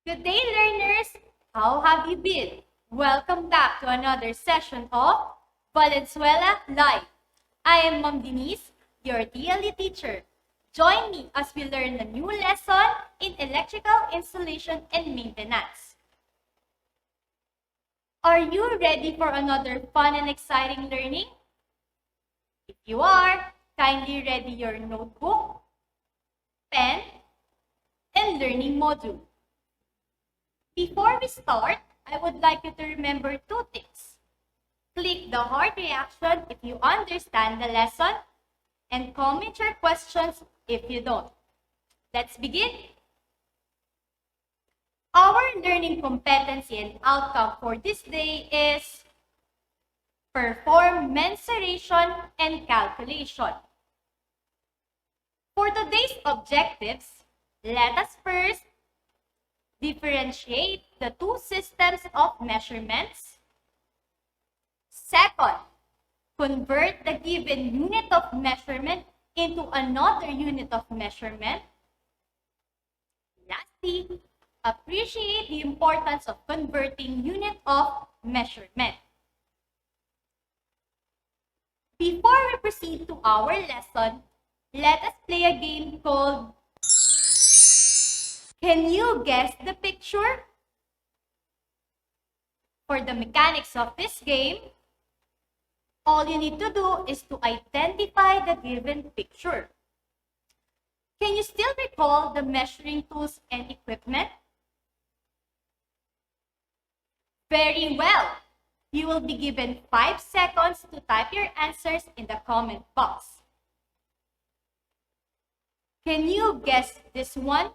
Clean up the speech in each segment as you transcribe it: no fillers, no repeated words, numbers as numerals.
Good day, learners! How have you been? Welcome back to another session of Valenzuela Live. I am Ma'am Denise, your DLE teacher. Join me as we learn a new lesson in electrical installation and maintenance. Are you ready for another fun and exciting learning? If you are, kindly ready your notebook, pen, and learning module. Before we start, I would like you to remember two things. Click the heart reaction if you understand the lesson, and comment your questions if you don't. Let's begin. Our learning competency and outcome for this day is perform mensuration and calculation. For today's objectives, let us first differentiate the two systems of measurements. Second, convert the given unit of measurement into another unit of measurement. Lastly, appreciate the importance of converting unit of measurement. Before we proceed to our lesson, let us play a game called Can You Guess the Picture? For the mechanics of this game, all you need to do is to identify the given picture. Can you still recall the measuring tools and equipment? Very well. You will be given 5 seconds to type your answers in the comment box. Can you guess this one?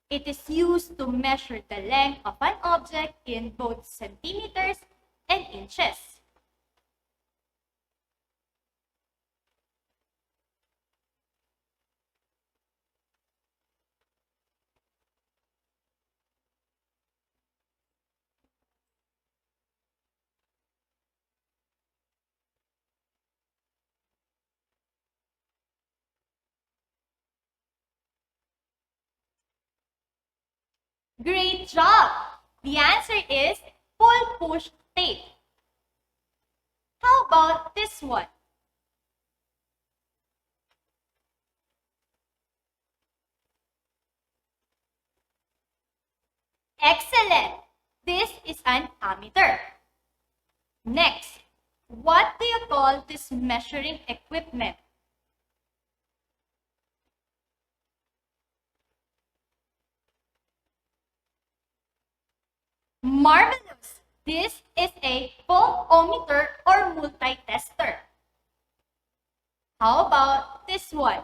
It is used to measure the length of an object in both centimeters and inches. Great job! The answer is pull-push tape. How about this one? Excellent! This is an ammeter. Next, what do you call this measuring equipment? Marvelous! This is a pulsometer or multi-tester. How about this one?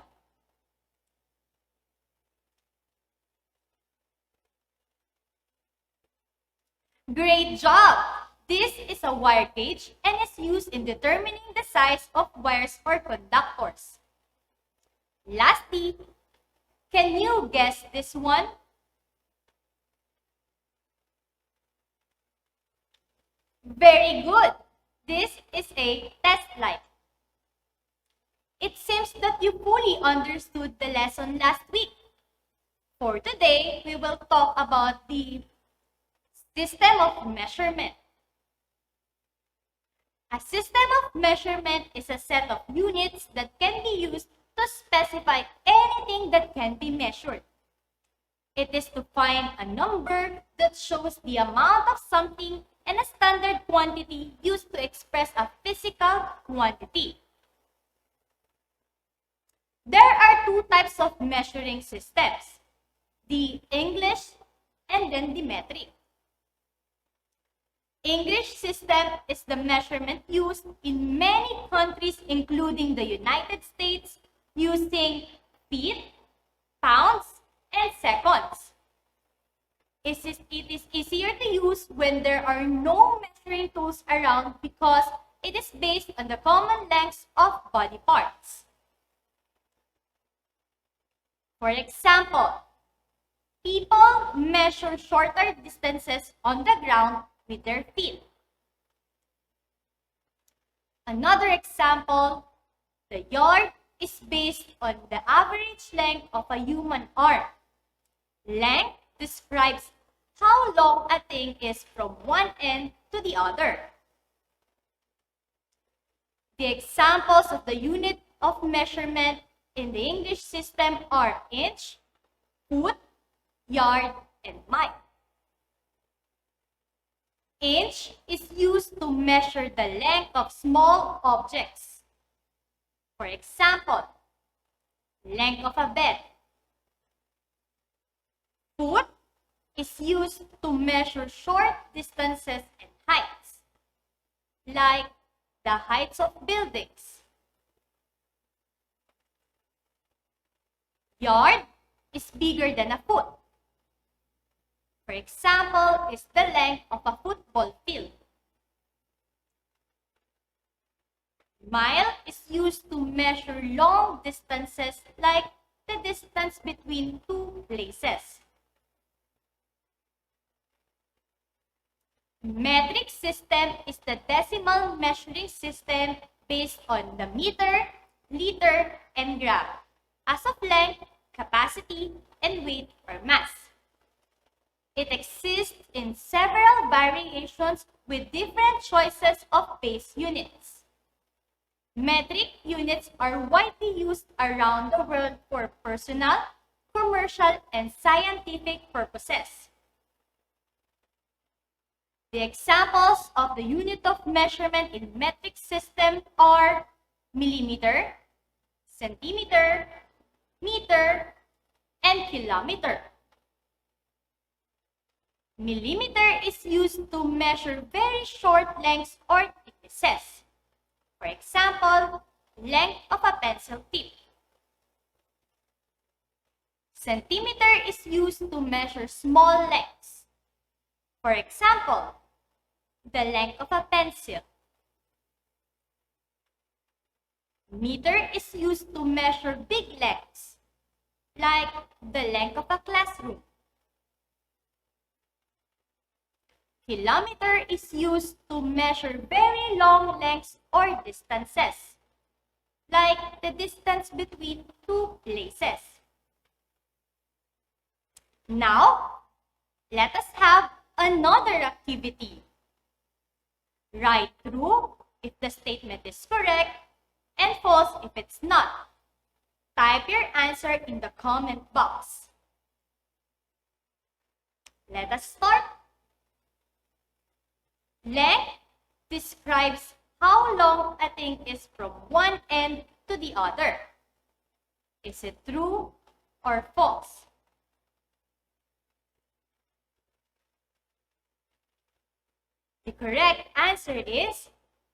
Great job! This is a wire gauge and is used in determining the size of wires or conductors. Lastly, can you guess this one? Very good! This is a test light. It seems that you fully understood the lesson last week. For today, we will talk about the system of measurement. A system of measurement is a set of units that can be used to specify anything that can be measured. It is to find a number that shows the amount of something and a standard quantity used to express a physical quantity. There are two types of measuring systems, the English and then the metric. English system is the measurement used in many countries including the United States using feet, pounds, and seconds. It is easier to use when there are no measuring tools around because it is based on the common lengths of body parts. For example, people measure shorter distances on the ground with their feet. Another example, the yard is based on the average length of a human arm. Length describes how long a thing is from one end to the other. The examples of the unit of measurement in the English system are inch, foot, yard, and mile. Inch is used to measure the length of small objects. For example, length of a bed. Foot is used to measure short distances and heights, like the heights of buildings. Yard is bigger than a foot. For example, is the length of a football field. Mile is used to measure long distances like the distance between two places. Metric system is the decimal measuring system based on the meter, liter, and gram, as of length, capacity, and weight or mass. It exists in several variations with different choices of base units. Metric units are widely used around the world for personal, commercial, and scientific purposes. The examples of the unit of measurement in metric system are millimeter, centimeter, meter, and kilometer. Millimeter is used to measure very short lengths or thicknesses. For example, length of a pencil tip. Centimeter is used to measure small lengths. For example, the length of a pencil. Meter is used to measure big lengths, like the length of a classroom. Kilometer is used to measure very long lengths or distances, like the distance between two places. Now, let us have another activity. Write true if the statement is correct and false if it's not. Type your answer in the comment box. Let us start. Length describes how long a thing is from one end to the other. Is it true or false? The correct answer is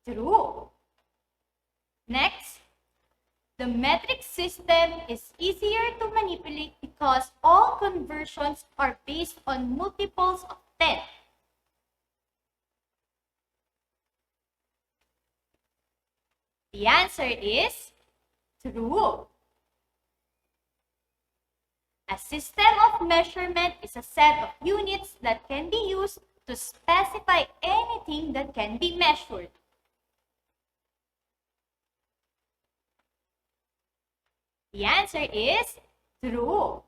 true. Next, the metric system is easier to manipulate because all conversions are based on multiples of 10. The answer is true. A system of measurement is a set of units that can be used to specify anything that can be measured. The answer is true.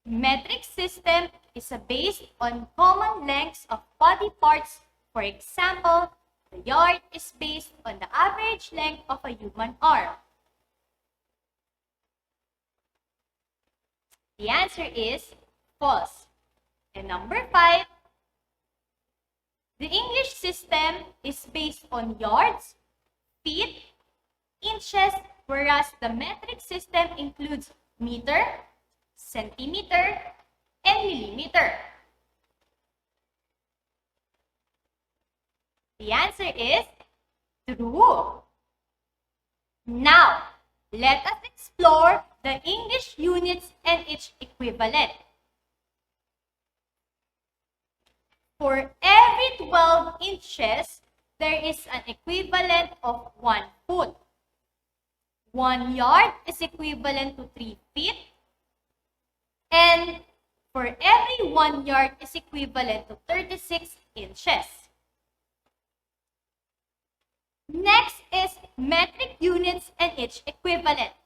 Metric system is based on common lengths of body parts. For example, the yard is based on the average length of a human arm. The answer is false. And number 5, the English system is based on yards, feet, inches, whereas the metric system includes meter, centimeter, and millimeter. The answer is true. Now, let us explore the English units and its equivalent. For every 12 inches, there is an equivalent of 1 foot. 1 yard is equivalent to 3 feet. And for every 1 yard is equivalent to 36 inches. Next is metric units and its equivalent.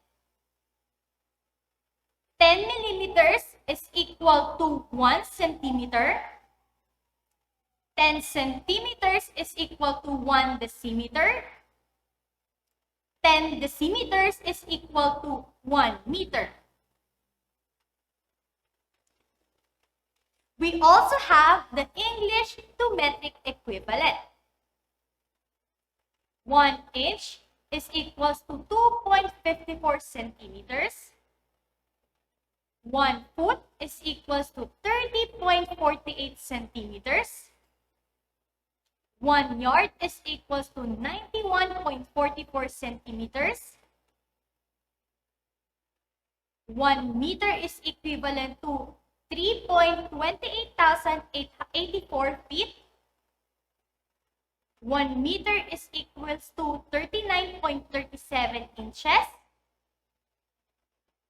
10 millimeters is equal to 1 centimeter. 10 centimeters is equal to 1 decimeter. 10 decimeters is equal to 1 meter. We also have the English to metric equivalent. 1 inch is equals to 2.54 centimeters. 1 foot is equals to 30.48 centimeters. 1 yard is equals to 91.44 centimeters. 1 meter is equivalent to 3.28,084 feet. 1 meter is equals to 39.37 inches.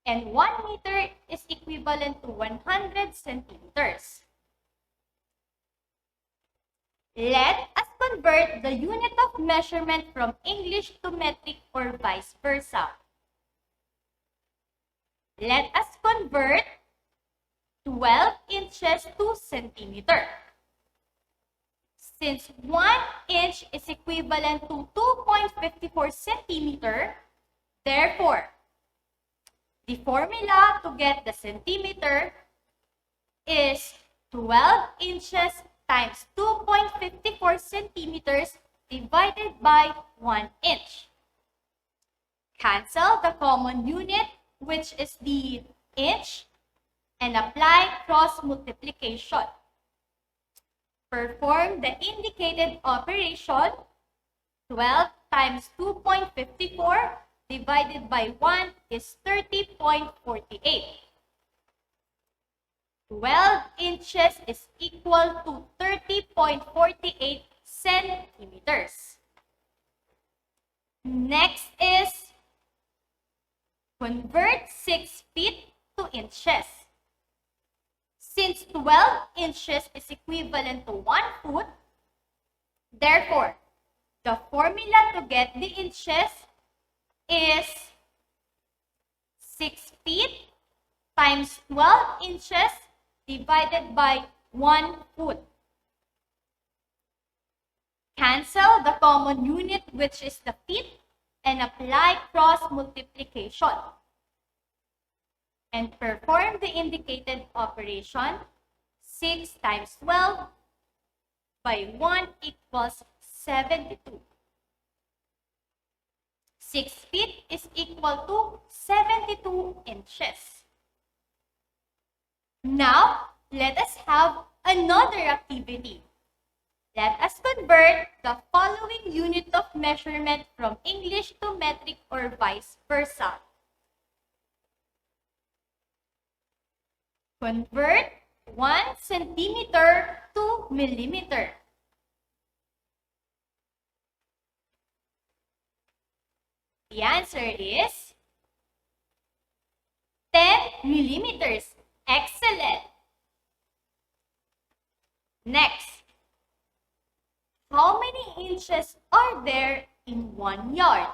And 1 meter is equivalent to 100 centimeters. Let us convert the unit of measurement from English to metric or vice versa. Let us convert 12 inches to centimeter. Since 1 inch is equivalent to 2.54 centimeter, therefore, the formula to get the centimeter is 12 inches times 2.54 centimeters divided by 1 inch. Cancel the common unit, which is the inch, and apply cross multiplication. Perform the indicated operation. 12 times 2.54 divided by 1 is 30.48. 12 inches is equal to 30.48 centimeters. Next is convert 6 feet to inches. Since 12 inches is equivalent to 1 foot, therefore, the formula to get the inches is 6 feet times 12 inches divided by 1 foot. Cancel the common unit, which is the feet, and apply cross multiplication. And perform the indicated operation. 6 times 12 by 1 equals 72. 6 feet is equal to 72 inches. Now, let us have another activity. Let us convert the following unit of measurement from English to metric or vice versa. Convert 1 centimeter to millimeter. The answer is 10 millimeters. Excellent. Next, how many inches are there in 1 yard?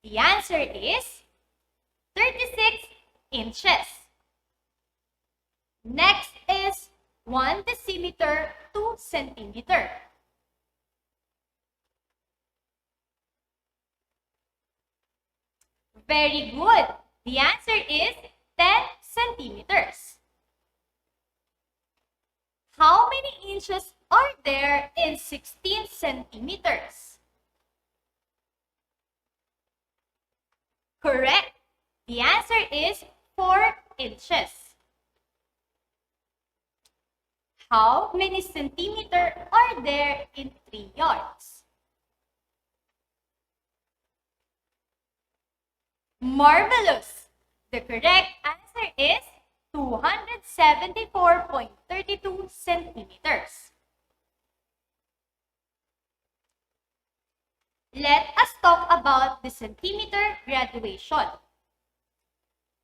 The answer is 36 inches. Next is 1 decimeter to centimeter. Very good. The answer is 10 centimeters. How many inches are there in 16 centimeters? Correct. The answer is 4 inches. How many centimeters are there in 3 yards? Marvelous! The correct answer is 274.32 centimeters. Let us talk about the centimeter graduation.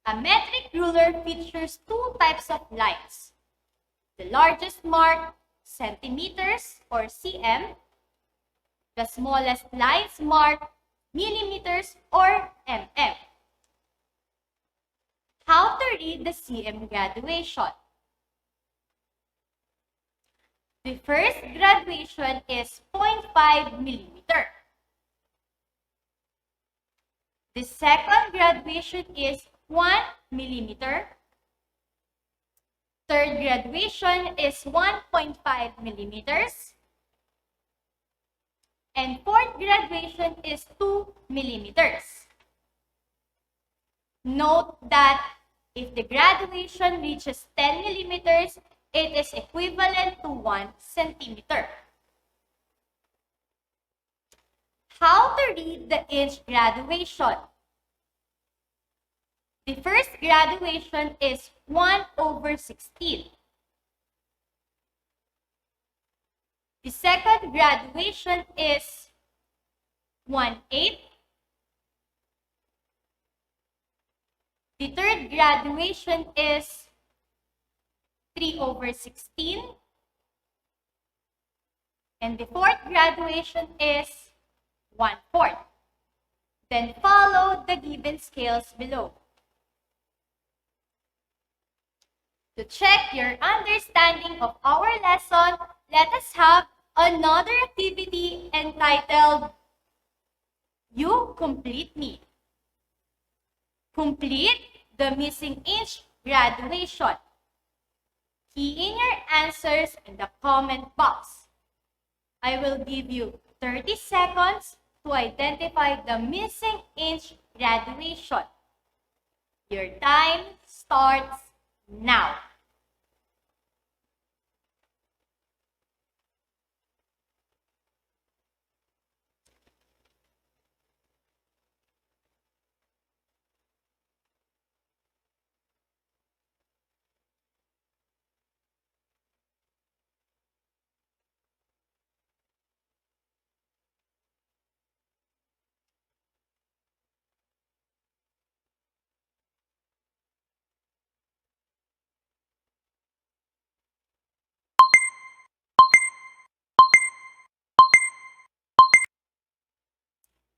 A metric ruler features 2 types of lines. The largest marked centimeters or cm. The smallest lines marked millimeters, or mm. How to read the cm graduation? The first graduation is 0.5 millimeter. The second graduation is 1 millimeter. Third graduation is 1.5 millimeters. And fourth graduation is 2 millimeters. Note that if the graduation reaches 10 millimeters, it is equivalent to 1 centimeter. How to read the inch graduation? The first graduation is 1/16. The second graduation is 1/8. The third graduation is 3/16. And the fourth graduation is 1/4. Then follow the given scales below. To check your understanding of our lesson, let us have another activity entitled You Complete Me. Complete the missing inch graduation. Key in your answers in the comment box. I will give you 30 seconds to identify the missing inch graduation. Your time starts now.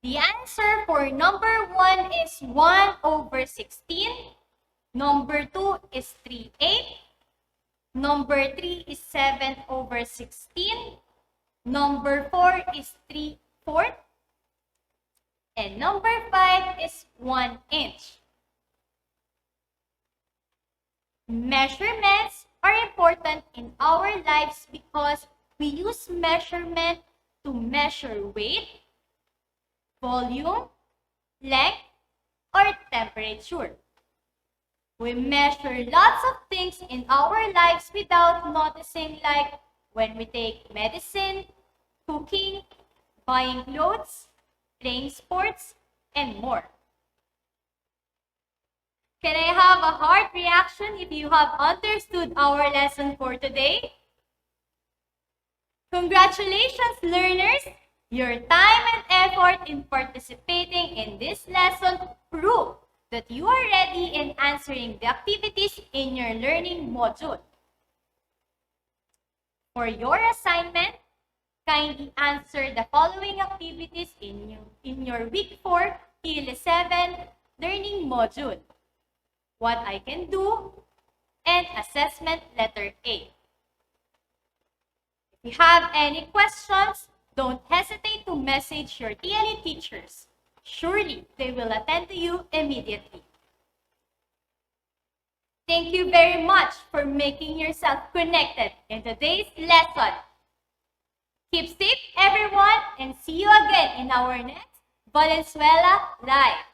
The answer for number 1 is 1/16. Number 2 is 3/8. Number 3 is 7/16. Number 4 is 3/4. And number 5 is 1 inch. Measurements are important in our lives because we use measurement to measure weight, volume, length, or temperature. We measure lots of things in our lives without noticing, like when we take medicine, cooking, buying clothes, playing sports, and more. Can I have a heart reaction if you have understood our lesson for today? Congratulations, learners! Your time and effort in participating in this lesson prove that you are ready in answering the activities in your learning module. For your assignment, kindly answer the following activities in your Week 4 TLE 7 learning module. What I can do, and assessment letter A. If you have any questions, don't hesitate to message your TLE teachers. Surely, they will attend to you immediately. Thank you very much for making yourself connected in today's lesson. Keep safe, everyone, and see you again in our next Valenzuela Live.